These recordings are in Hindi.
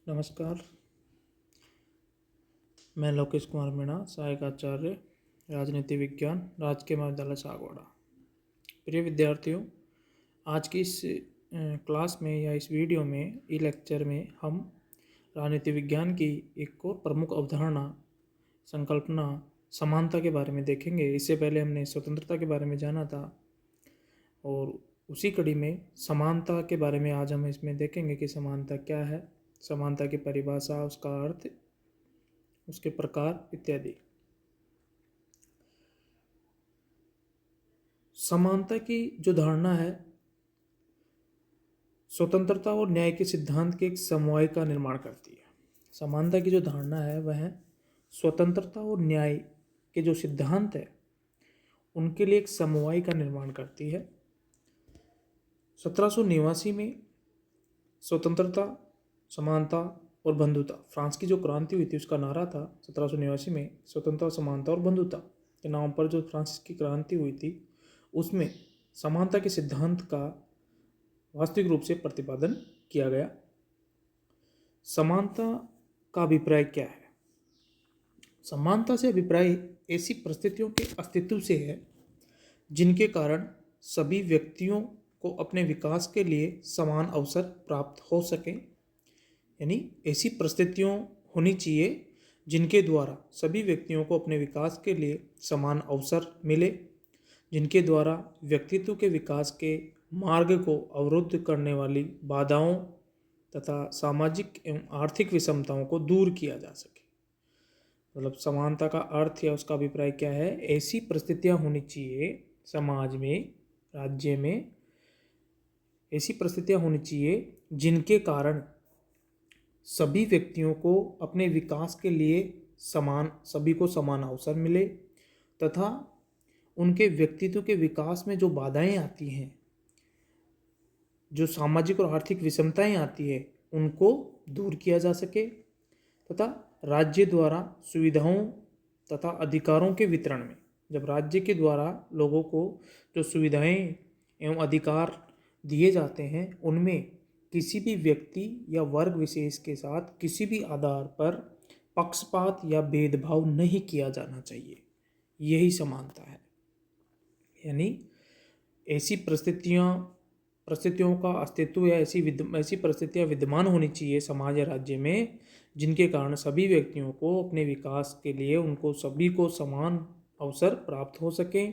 नमस्कार। मैं लोकेश कुमार मीणा, सहायक आचार्य राजनीति विज्ञान, राजकीय महाविद्यालय सागवाड़ा। प्रिय विद्यार्थियों, आज की इस क्लास में या इस वीडियो में ई लेक्चर में हम राजनीति विज्ञान की एक और प्रमुख अवधारणा, संकल्पना, समानता के बारे में देखेंगे। इससे पहले हमने स्वतंत्रता के बारे में जाना था और उसी कड़ी में समानता के बारे में आज हम इसमें देखेंगे कि समानता क्या है, समानता की परिभाषा, उसका अर्थ, उसके प्रकार इत्यादि। समानता की जो धारणा है, स्वतंत्रता और न्याय के सिद्धांत के एक समवाय का निर्माण करती है। समानता की जो धारणा है वह स्वतंत्रता और न्याय के जो सिद्धांत है उनके लिए एक समवाय का निर्माण करती है। 1789 में स्वतंत्रता, समानता और बंधुता, फ्रांस की जो क्रांति हुई थी उसका नारा था 1789 में स्वतंत्रता, समानता और बंधुता के नाम पर जो फ्रांस की क्रांति हुई थी उसमें समानता के सिद्धांत का वास्तविक रूप से प्रतिपादन किया गया। समानता का अभिप्राय क्या है? समानता से अभिप्राय ऐसी परिस्थितियों के अस्तित्व से है जिनके कारण सभी व्यक्तियों को अपने विकास के लिए समान अवसर प्राप्त हो सके। यानी ऐसी परिस्थितियों होनी चाहिए जिनके द्वारा सभी व्यक्तियों को अपने विकास के लिए समान अवसर मिले, जिनके द्वारा व्यक्तित्व के विकास के मार्ग को अवरुद्ध करने वाली बाधाओं तथा सामाजिक एवं आर्थिक विषमताओं को दूर किया जा सके। मतलब समानता का अर्थ या उसका अभिप्राय क्या है? ऐसी परिस्थितियां होनी चाहिए समाज में, राज्य में, ऐसी परिस्थितियां होनी चाहिए जिनके कारण सभी व्यक्तियों को अपने विकास के लिए सभी को समान अवसर मिले तथा उनके व्यक्तित्व के विकास में जो बाधाएं आती हैं, जो सामाजिक और आर्थिक विषमताएं आती है, उनको दूर किया जा सके तथा राज्य द्वारा सुविधाओं तथा अधिकारों के वितरण में, जब राज्य के द्वारा लोगों को जो सुविधाएं एवं अधिकार दिए जाते हैं उनमें किसी भी व्यक्ति या वर्ग विशेष के साथ किसी भी आधार पर पक्षपात या भेदभाव नहीं किया जाना चाहिए। यही समानता है। यानी ऐसी परिस्थितियों का अस्तित्व या ऐसी परिस्थितियां विद्यमान होनी चाहिए समाज या राज्य में जिनके कारण सभी व्यक्तियों को अपने विकास के लिए उनको सभी को समान अवसर प्राप्त हो सके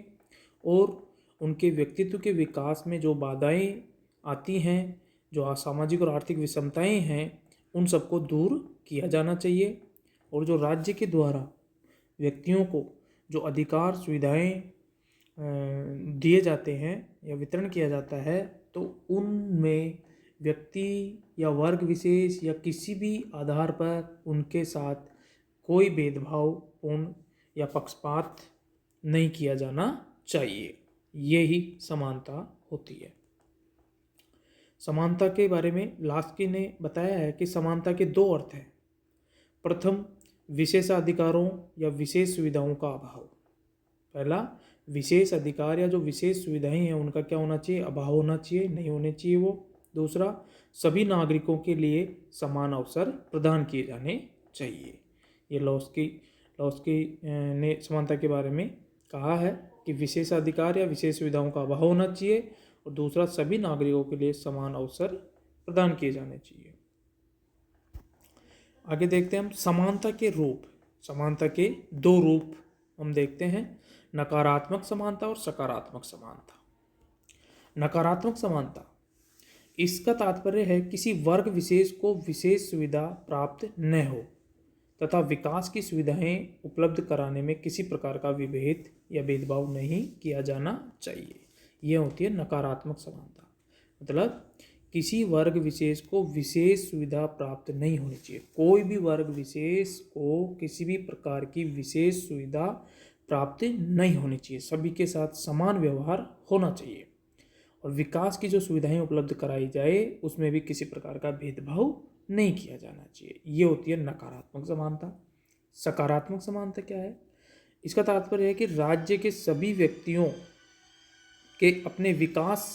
और उनके व्यक्तित्व के विकास में जो बाधाएं आती हैं, जो सामाजिक और आर्थिक विषमताएं हैं, उन सबको दूर किया जाना चाहिए। और जो राज्य के द्वारा व्यक्तियों को जो अधिकार सुविधाएं दिए जाते हैं या वितरण किया जाता है तो उनमें व्यक्ति या वर्ग विशेष या किसी भी आधार पर उनके साथ कोई भेदभावपूर्ण या पक्षपात नहीं किया जाना चाहिए। यही समानता होती है। समानता के बारे में लास्की ने बताया है कि समानता के दो अर्थ हैं। प्रथम, विशेषाधिकारों या विशेष सुविधाओं का अभाव। पहला, विशेष अधिकार या जो विशेष सुविधाएं हैं उनका क्या होना चाहिए? अभाव होना चाहिए, नहीं होने चाहिए वो। दूसरा, सभी नागरिकों के लिए समान अवसर प्रदान किए जाने चाहिए। ये लॉस्की ने समानता के बारे में कहा है कि विशेष अधिकार या विशेष सुविधाओं का अभाव होना चाहिए और दूसरा, सभी नागरिकों के लिए समान अवसर प्रदान किए जाने चाहिए। आगे देखते हैं हम समानता के रूप। समानता के दो रूप हम देखते हैं, नकारात्मक समानता और सकारात्मक समानता। नकारात्मक समानता, इसका तात्पर्य है किसी वर्ग विशेष को विशेष सुविधा प्राप्त न हो तथा विकास की सुविधाएं उपलब्ध कराने में किसी प्रकार का विभेद या भेदभाव नहीं किया जाना चाहिए। यह होती है नकारात्मक समानता। मतलब किसी वर्ग विशेष को विशेष सुविधा प्राप्त नहीं होनी चाहिए। कोई भी वर्ग विशेष को किसी भी प्रकार की विशेष सुविधा प्राप्त नहीं होनी चाहिए। सभी के साथ समान व्यवहार होना चाहिए और विकास की जो सुविधाएं उपलब्ध कराई जाए उसमें भी किसी प्रकार का भेदभाव नहीं किया जाना चाहिए। ये होती है नकारात्मक समानता। सकारात्मक समानता क्या है? इसका तात्पर्य है कि राज्य के सभी व्यक्तियों के अपने विकास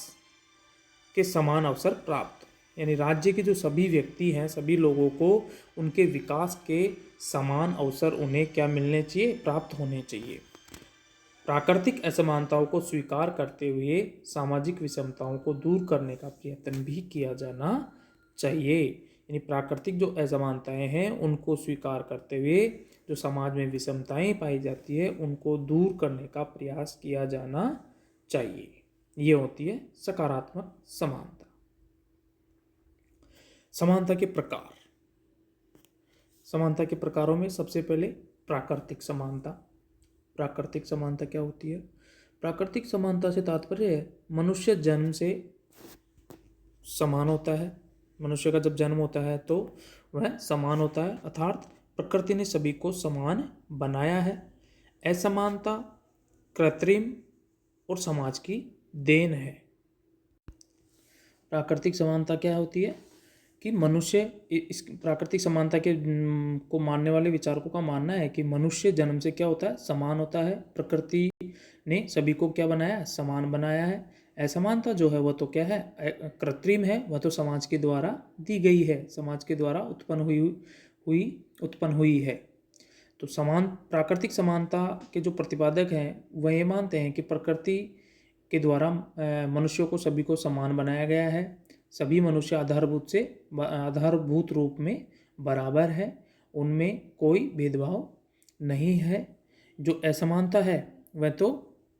के समान अवसर प्राप्त, यानी राज्य के जो सभी व्यक्ति हैं, सभी लोगों को उनके विकास के समान अवसर उन्हें क्या मिलने चाहिए, प्राप्त होने चाहिए। प्राकृतिक असमानताओं को स्वीकार करते हुए सामाजिक विषमताओं को दूर करने का प्रयत्न भी किया जाना चाहिए। यानी प्राकृतिक जो असमानताएं हैं उनको स्वीकार करते हुए जो समाज में विषमताएं पाई जाती है उनको दूर करने का प्रयास किया जाना चाहिए। ये होती है सकारात्मक समानता। समानता के प्रकार। समानता के प्रकारों में सबसे पहले प्राकृतिक समानता। प्राकृतिक समानता क्या होती है? प्राकृतिक समानता से तात्पर्य है मनुष्य जन्म से समान होता है। मनुष्य का जब जन्म होता है तो वह समान होता है, अर्थात प्रकृति ने सभी को समान बनाया है। असमानता कृत्रिम और समाज की देन है। प्राकृतिक समानता क्या होती है कि मनुष्य, इस प्राकृतिक समानता के को मानने वाले विचारकों का मानना है कि मनुष्य जन्म से क्या होता है, समान होता है। प्रकृति ने सभी को क्या बनाया, समान बनाया है। असमानता जो है वह तो क्या है, कृत्रिम है, वह तो समाज के द्वारा दी गई है, समाज के द्वारा उत्पन्न हुई है। तो समान प्राकृतिक समानता के जो प्रतिपादक हैं वह ये मानते हैं कि प्रकृति के द्वारा मनुष्यों को सभी को समान बनाया गया है। सभी मनुष्य आधारभूत रूप में बराबर है, उनमें कोई भेदभाव नहीं है। जो असमानता है वह तो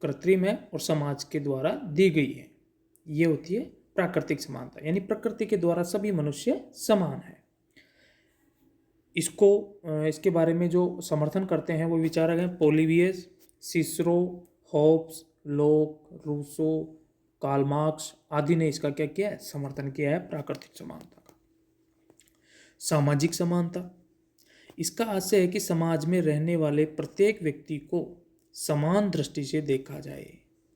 कृत्रिम है और समाज के द्वारा दी गई है। ये होती है प्राकृतिक समानता, यानी प्रकृति के द्वारा सभी मनुष्य समान है। इसके बारे में जो समर्थन करते हैं वो विचारक हैं पोलिबियस, सिसरो, होब्स, लोक, रूसो, कार्ल मार्क्स आदि ने इसका क्या किया है, समर्थन किया है प्राकृतिक समानता का। सामाजिक समानता, इसका आशय है कि समाज में रहने वाले प्रत्येक व्यक्ति को समान दृष्टि से देखा जाए।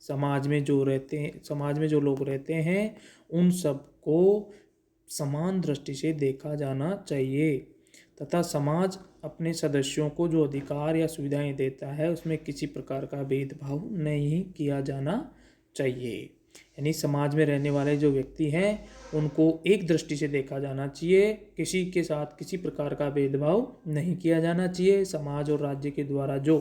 समाज में जो लोग रहते हैं उन सबको समान दृष्टि से देखा जाना चाहिए तथा समाज अपने सदस्यों को जो अधिकार या सुविधाएं देता है उसमें किसी प्रकार का भेदभाव नहीं किया जाना चाहिए। यानी समाज में रहने वाले जो व्यक्ति हैं उनको एक दृष्टि से देखा जाना चाहिए, किसी के साथ किसी प्रकार का भेदभाव नहीं किया जाना चाहिए। समाज और राज्य के द्वारा जो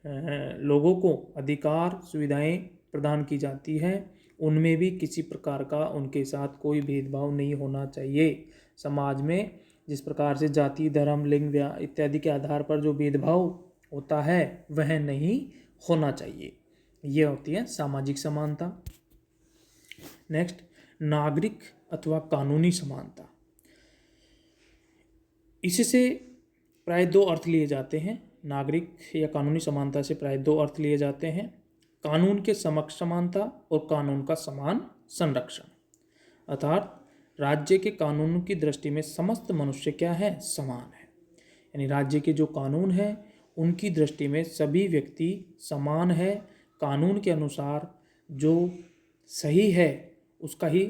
लोगों को अधिकार सुविधाएं प्रदान की जाती हैं उनमें भी किसी प्रकार का उनके साथ कोई भेदभाव नहीं होना चाहिए। समाज में जिस प्रकार से जाति, धर्म, लिंग इत्यादि के आधार पर जो भेदभाव होता है वह नहीं होना चाहिए। ये होती है सामाजिक समानता। नेक्स्ट, नागरिक अथवा कानूनी समानता। इससे प्राय दो अर्थ लिए जाते हैं। नागरिक या कानूनी समानता से प्राय दो अर्थ लिए जाते हैं, कानून के समक्ष समानता और कानून का समान संरक्षण। अर्थात राज्य के कानून की दृष्टि में समस्त मनुष्य क्या है, समान है। यानी राज्य के जो कानून हैं उनकी दृष्टि में सभी व्यक्ति समान है। कानून के अनुसार जो सही है उसका ही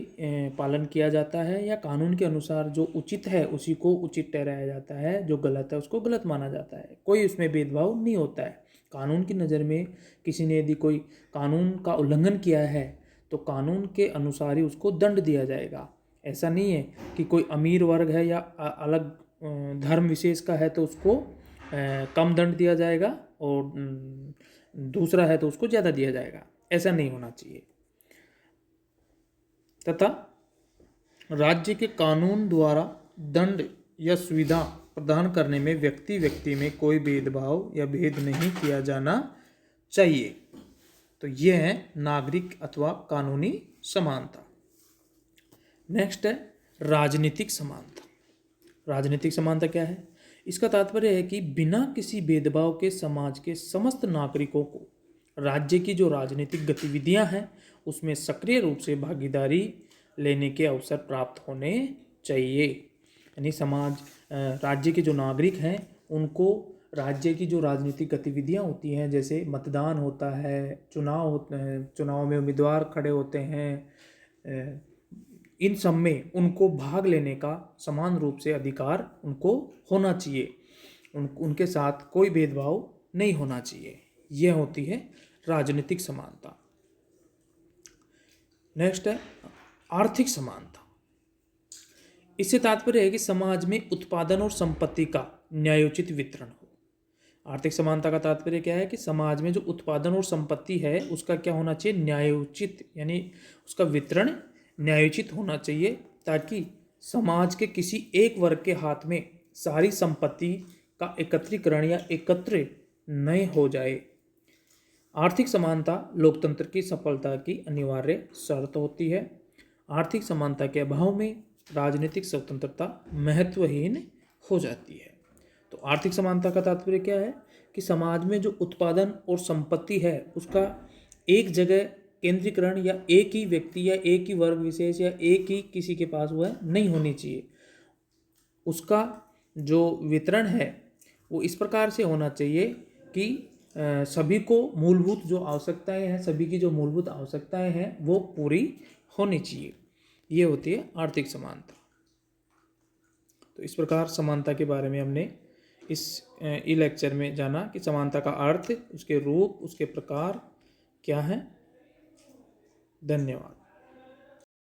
पालन किया जाता है, या कानून के अनुसार जो उचित है उसी को उचित ठहराया जाता है, जो गलत है उसको गलत माना जाता है। कोई उसमें भेदभाव नहीं होता है। कानून की नज़र में किसी ने यदि कोई कानून का उल्लंघन किया है तो कानून के अनुसार ही उसको दंड दिया जाएगा। ऐसा नहीं है कि कोई अमीर वर्ग है या अलग धर्म विशेष का है तो उसको कम दंड दिया जाएगा और दूसरा है तो उसको ज़्यादा दिया जाएगा। ऐसा नहीं होना चाहिए। तथा राज्य के कानून द्वारा दंड या सुविधा प्रदान करने में व्यक्ति में कोई भेदभाव या भेद नहीं किया जाना चाहिए। तो यह है नागरिक अथवा कानूनी समानता। नेक्स्ट है राजनीतिक समानता। राजनीतिक समानता क्या है? इसका तात्पर्य है कि बिना किसी भेदभाव के समाज के समस्त नागरिकों को राज्य की जो राजनीतिक गतिविधियां हैं उसमें सक्रिय रूप से भागीदारी लेने के अवसर प्राप्त होने चाहिए। यानी राज्य के जो नागरिक हैं उनको राज्य की जो राजनीतिक गतिविधियां होती हैं, जैसे मतदान होता है, चुनाव होते हैं, चुनाव में उम्मीदवार खड़े होते हैं, इन सब में उनको भाग लेने का समान रूप से अधिकार उनको होना चाहिए। उनके साथ कोई भेदभाव नहीं होना चाहिए। यह होती है राजनीतिक समानता। नेक्स्ट है आर्थिक समानता। इससे तात्पर्य है कि समाज में उत्पादन और संपत्ति का न्यायोचित वितरण हो। आर्थिक समानता का तात्पर्य क्या है कि समाज में जो उत्पादन और संपत्ति है उसका क्या होना चाहिए, न्यायोचित, यानी उसका वितरण न्यायोचित होना चाहिए, ताकि समाज के किसी एक वर्ग के हाथ में सारी संपत्ति का एकत्रीकरण या एकत्र न हो जाए। आर्थिक समानता लोकतंत्र की सफलता की अनिवार्य शर्त होती है। आर्थिक समानता के अभाव में राजनीतिक स्वतंत्रता महत्वहीन हो जाती है। तो आर्थिक समानता का तात्पर्य क्या है कि समाज में जो उत्पादन और संपत्ति है उसका एक जगह केंद्रीकरण या एक ही व्यक्ति या एक ही वर्ग विशेष या एक ही किसी के पास वह नहीं होनी चाहिए। उसका जो वितरण है वो इस प्रकार से होना चाहिए कि सभी को मूलभूत जो आवश्यकताएं हैं, सभी की जो मूलभूत आवश्यकताएं हैं वो पूरी होनी चाहिए। ये होती है आर्थिक समानता। तो इस प्रकार समानता के बारे में हमने इस ई लेक्चर में जाना कि समानता का अर्थ, उसके रूप, उसके प्रकार क्या है। धन्यवाद।